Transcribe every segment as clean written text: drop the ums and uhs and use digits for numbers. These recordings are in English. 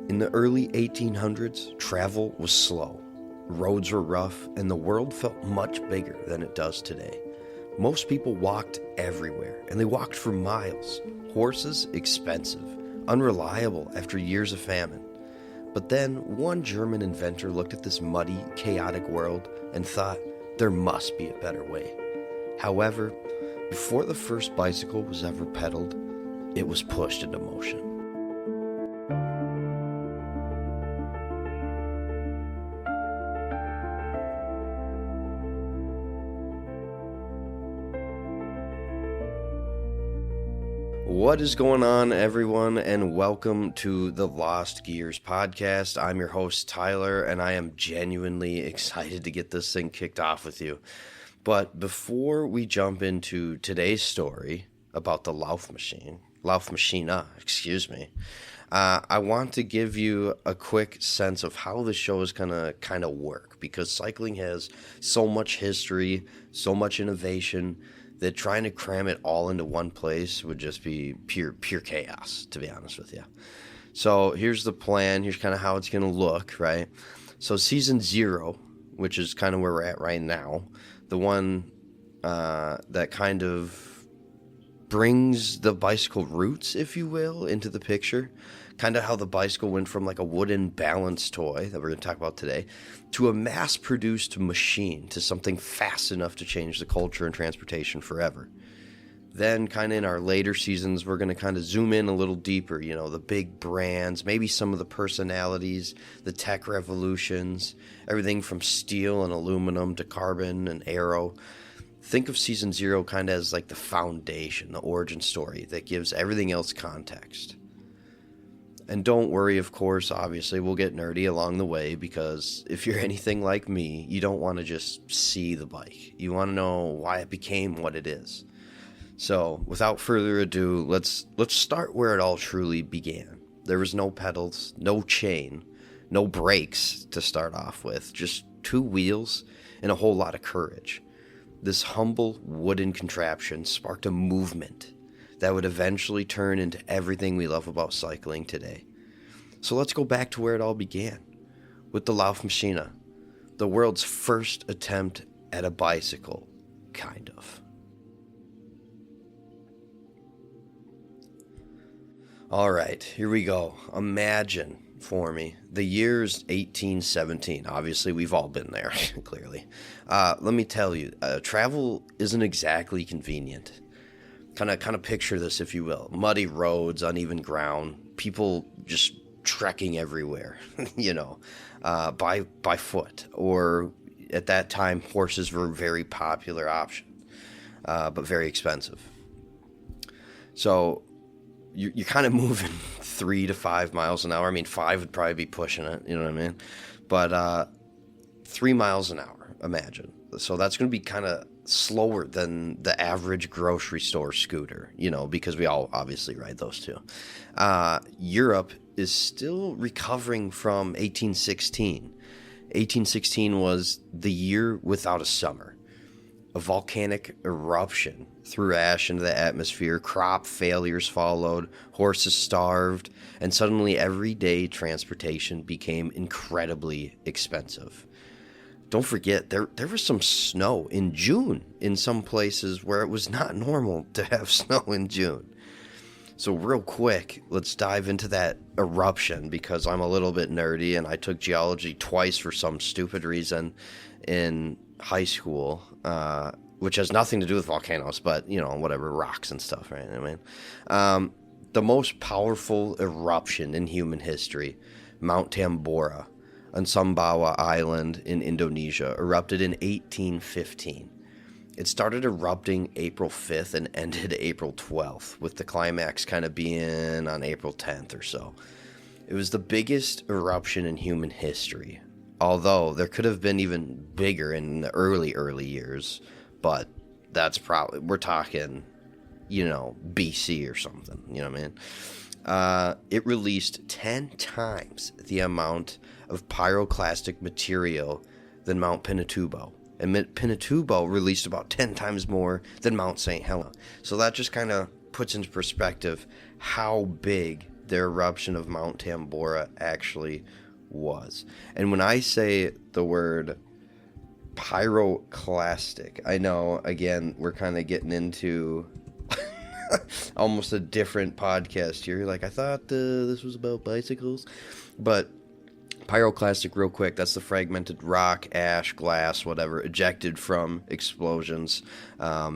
In the early 1800s, travel was slow. Roads were rough, and the world felt much bigger than it does today. Most people walked everywhere, and they walked for miles. Horses, expensive, unreliable after years of famine. But then one German inventor looked at this muddy, chaotic world and thought there must be a better way. However, before the first bicycle was ever pedaled, it was pushed into motion. What is going on, everyone, and welcome to the Lost Gears podcast. I'm your host, Tyler, and I am genuinely excited to get this thing kicked off with you. But before we jump into today's story about the Laufmaschine, I want to give you a quick sense of how the show is gonna kind of work, because cycling has so much history, so much innovation, that trying to cram it all into one place would just be pure chaos, to be honest with you. So here's the plan. Here's kind of how it's going to look, right? So season 0, which is kind of where we're at right now, the one that kind of brings the bicycle roots, if you will, into the picture. Kind of how the bicycle went from like a wooden balance toy that we're going to talk about today to a mass-produced machine, to something fast enough to change the culture and transportation forever. Then kind of in our later seasons, we're going to kind of zoom in a little deeper, you know, the big brands, maybe some of the personalities, the tech revolutions, everything from steel and aluminum to carbon and aero. Think of season 0 kind of as like the foundation, the origin story that gives everything else context. And don't worry, of course, obviously, we'll get nerdy along the way, because if you're anything like me, you don't want to just see the bike. You want to know why it became what it is. So, without further ado, let's start where it all truly began. There was no pedals, no chain, no brakes to start off with, just 2 wheels and a whole lot of courage. This humble wooden contraption sparked a movement that would eventually turn into everything we love about cycling today. So let's go back to where it all began, with the Laufmaschine, the world's first attempt at a bicycle, kind of. All right, here we go. Imagine for me, the year's 1817. Obviously, we've all been there, clearly. Let me tell you, travel isn't exactly convenient. Kind of picture this, if you will. Muddy roads, uneven ground, people just trekking everywhere, you know, by foot. Or at that time, horses were a very popular option, but very expensive. So you're kind of moving 3 to 5 miles an hour. I mean, 5 would probably be pushing it, you know what I mean? But 3 miles an hour, imagine. So that's going to be kind of slower than the average grocery store scooter, you know, because we all obviously ride those too. Europe is still recovering from 1816. 1816 was the year without a summer. A volcanic eruption threw ash into the atmosphere, crop failures followed, horses starved, and suddenly everyday transportation became incredibly expensive. Don't forget, there was some snow in June in some places where it was not normal to have snow in June. So real quick, let's dive into that eruption, because I'm a little bit nerdy and I took geology twice for some stupid reason in high school, which has nothing to do with volcanoes, but, you know, whatever, rocks and stuff, right? I mean, the most powerful eruption in human history, Mount Tambora, on Sumbawa Island in Indonesia, erupted in 1815. It started erupting April 5th and ended April 12th, with the climax kind of being on April 10th or so. It was the biggest eruption in human history, although there could have been even bigger in the early years, but that's probably, we're talking, you know, BC or something, you know what I mean? It released 10 times the amount of pyroclastic material than Mount Pinatubo. And Pinatubo released about 10 times more than Mount St. Helena. So that just kind of puts into perspective how big the eruption of Mount Tambora actually was. And when I say the word pyroclastic, I know, again, we're kind of getting into almost a different podcast here. Like, I thought this was about bicycles. But pyroclastic, real quick, that's the fragmented rock, ash, glass, whatever, ejected from explosions.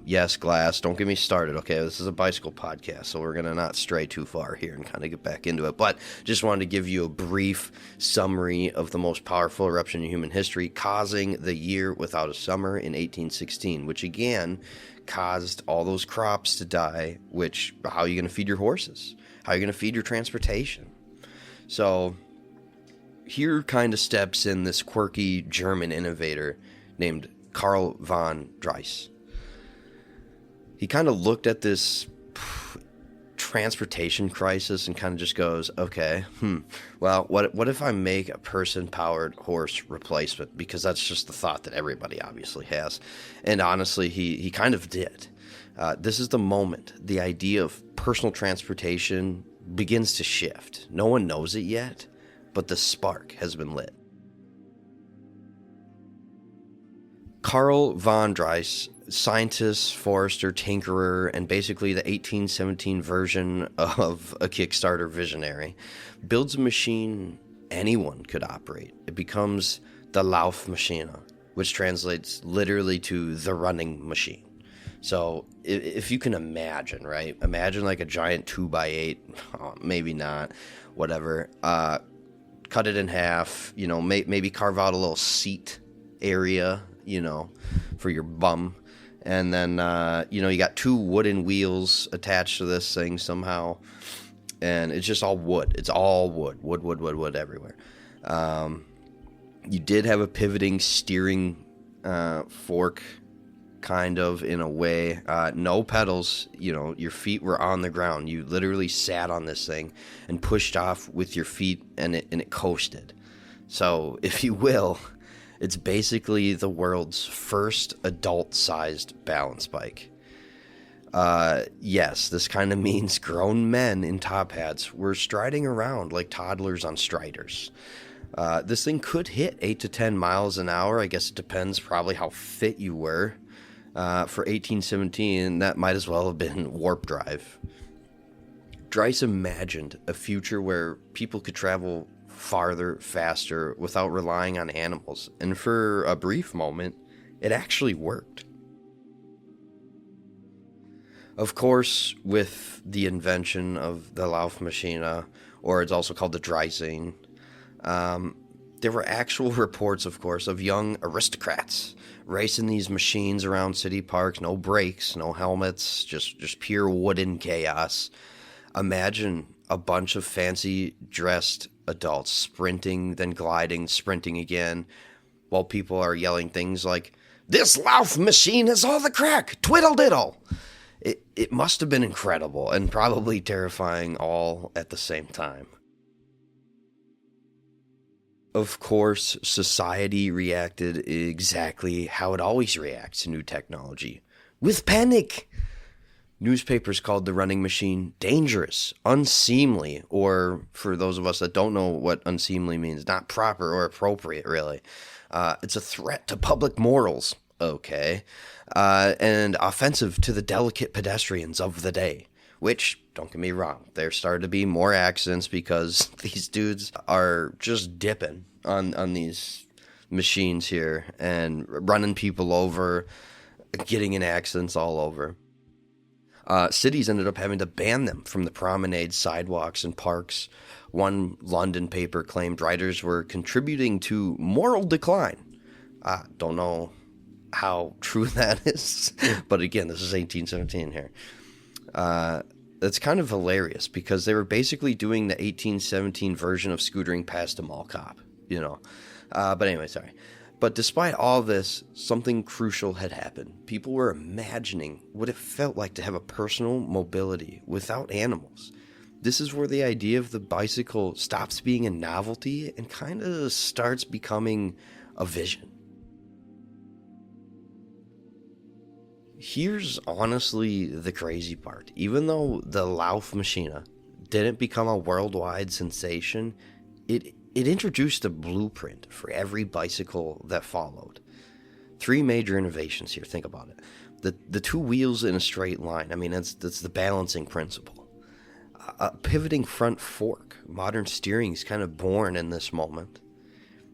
Yes, glass. Don't get me started, okay? This is a bicycle podcast, so we're going to not stray too far here and kind of get back into it. But just wanted to give you a brief summary of the most powerful eruption in human history, causing the year without a summer in 1816, which again caused all those crops to die, which, how are you going to feed your horses? How are you going to feed your transportation? So here kind of steps in this quirky German innovator named Karl von Drais. He kind of looked at this transportation crisis and kind of just goes, okay, well, what if I make a person-powered horse replacement? Because that's just the thought that everybody obviously has. And honestly, he kind of did. This is the moment the idea of personal transportation begins to shift. No one knows it yet, but the spark has been lit. Karl von Drais, scientist, forester, tinkerer, and basically the 1817 version of a Kickstarter visionary, builds a machine anyone could operate. It becomes the Laufmaschine, which translates literally to the running machine. So if you can imagine, right? Imagine like a giant 2x8, maybe not, whatever, cut it in half, maybe carve out a little seat area, for your bum. And then, you got 2 wooden wheels attached to this thing somehow. And it's just all wood. It's all wood. Wood everywhere. You did have a pivoting steering fork, kind of, in a way. No pedals. Your feet were on the ground. You literally sat on this thing and pushed off with your feet, and it coasted. So, if you will, it's basically the world's first adult-sized balance bike. Yes, this kind of means grown men in top hats were striding around like toddlers on striders. This thing could hit 8 to 10 miles an hour. I guess it depends probably how fit you were. For 1817, that might as well have been warp drive. Drais imagined a future where people could travel farther, faster, without relying on animals. And for a brief moment, it actually worked. Of course, with the invention of the Laufmaschine, or it's also called the Dreising, there were actual reports, of course, of young aristocrats racing these machines around city parks. No brakes, no helmets, just pure wooden chaos. Imagine a bunch of fancy dressed adults sprinting, then gliding, sprinting again, while people are yelling things like, "This Laufmaschine is all the crack! Twiddle diddle!" It must have been incredible and probably terrifying all at the same time. Of course, society reacted exactly how it always reacts to new technology, with panic. Newspapers called the running machine dangerous, unseemly, or for those of us that don't know what unseemly means, not proper or appropriate, really. It's a threat to public morals, okay, and offensive to the delicate pedestrians of the day. Which, don't get me wrong, there started to be more accidents because these dudes are just dipping on these machines here and running people over, getting in accidents all over. Cities ended up having to ban them from the promenades, sidewalks, and parks. One London paper claimed riders were contributing to moral decline. Don't know how true that is, but again, this is 1817 here. That's kind of hilarious because they were basically doing the 1817 version of scootering past a mall cop, But anyway, sorry. But despite all this, something crucial had happened. People were imagining what it felt like to have a personal mobility without animals. This is where the idea of the bicycle stops being a novelty and kind of starts becoming a vision. Here's honestly the crazy part. Even though the Laufmaschine, didn't become a worldwide sensation, it introduced a blueprint for every bicycle that followed. 3 major innovations here, think about it. The 2 wheels in a straight line, I mean, that's the balancing principle. A pivoting front fork, modern steering is kind of born in this moment.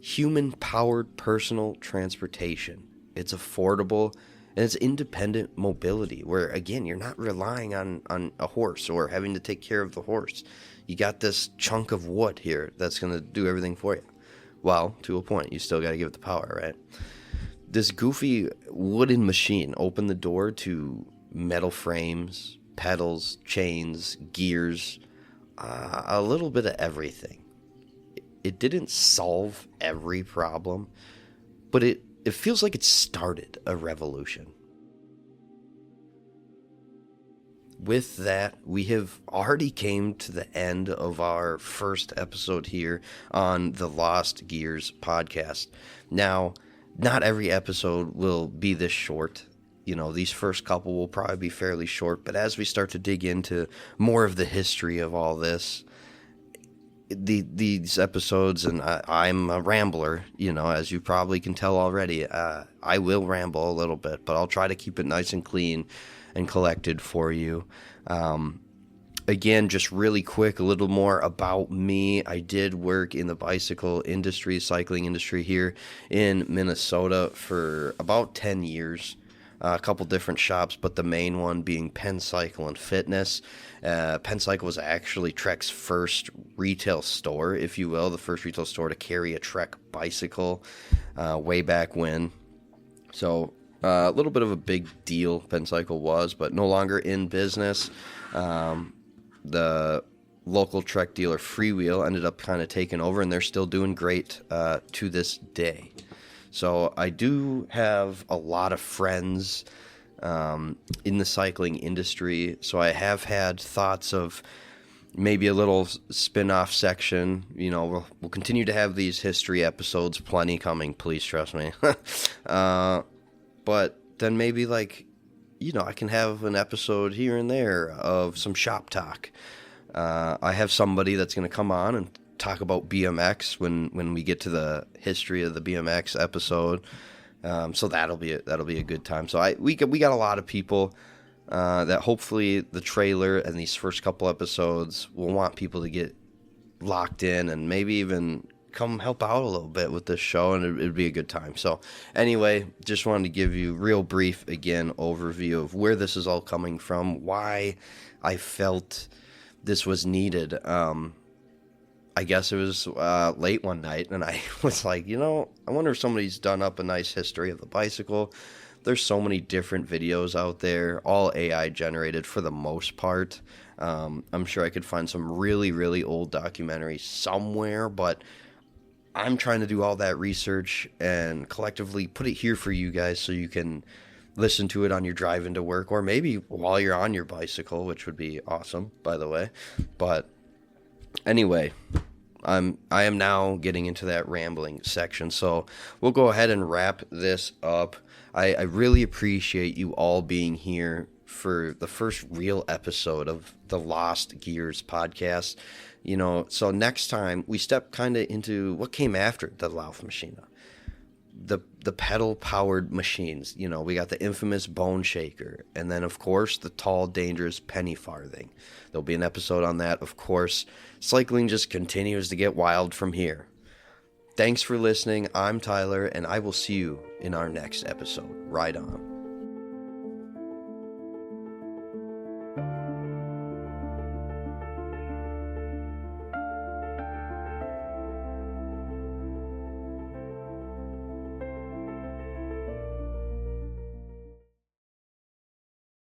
Human-powered personal transportation. It's affordable, and it's independent mobility, where, again, you're not relying on a horse or having to take care of the horse. You got this chunk of wood here that's going to do everything for you. Well, to a point, you still got to give it the power, right? This goofy wooden machine opened the door to metal frames, pedals, chains, gears, a little bit of everything. It didn't solve every problem, but it feels like it started a revolution. With that, we have already came to the end of our first episode here on the Lost Gears podcast. Now, not every episode will be this short. You know, these first couple will probably be fairly short, but as we start to dig into more of the history of all this, these episodes, and I'm a rambler, you know, as you probably can tell already, I will ramble a little bit, but I'll try to keep it nice and clean and collected for you. Again, just really quick, a little more about me. I did work in the bicycle industry, cycling industry here in Minnesota for about 10 years. A couple different shops, but the main one being Penn Cycle and Fitness. Penn Cycle was actually Trek's first retail store, if you will, the first retail store to carry a Trek bicycle way back when. So a little bit of a big deal Penn Cycle was, but no longer in business. The local Trek dealer Freewheel ended up kind of taking over, and they're still doing great to this day. So I do have a lot of friends in the cycling industry, so I have had thoughts of maybe a little spin-off section. You know, we'll continue to have these history episodes, plenty coming, please trust me. But then maybe, like, you know, I can have an episode here and there of some shop talk. I have somebody that's going to come on and talk about BMX when we get to the history of the BMX episode. So that'll be a good time. So we got a lot of people that hopefully the trailer and these first couple episodes will want people to get locked in and maybe even come help out a little bit with this show, and it'd be a good time. So anyway, just wanted to give you real brief, again, overview of where this is all coming from, why I felt this was needed. I guess it was late one night, and I was like, you know, I wonder if somebody's done up a nice history of the bicycle. There's so many different videos out there, all AI generated for the most part. I'm sure I could find some really, really old documentaries somewhere, but I'm trying to do all that research and collectively put it here for you guys so you can listen to it on your drive into work, or maybe while you're on your bicycle, which would be awesome, by the way. But anyway, I am now getting into that rambling section, so we'll go ahead and wrap this up. I really appreciate you all being here for the first real episode of the Lost Gears podcast. You know, so next time we step kind of into what came after the Laufmaschine. The pedal-powered machines. You know, we got the infamous bone shaker, and then, of course, the tall, dangerous penny farthing. There'll be an episode on that, of course. Cycling just continues to get wild from here. Thanks for listening. I'm Tyler, and I will see you in our next episode. Ride on.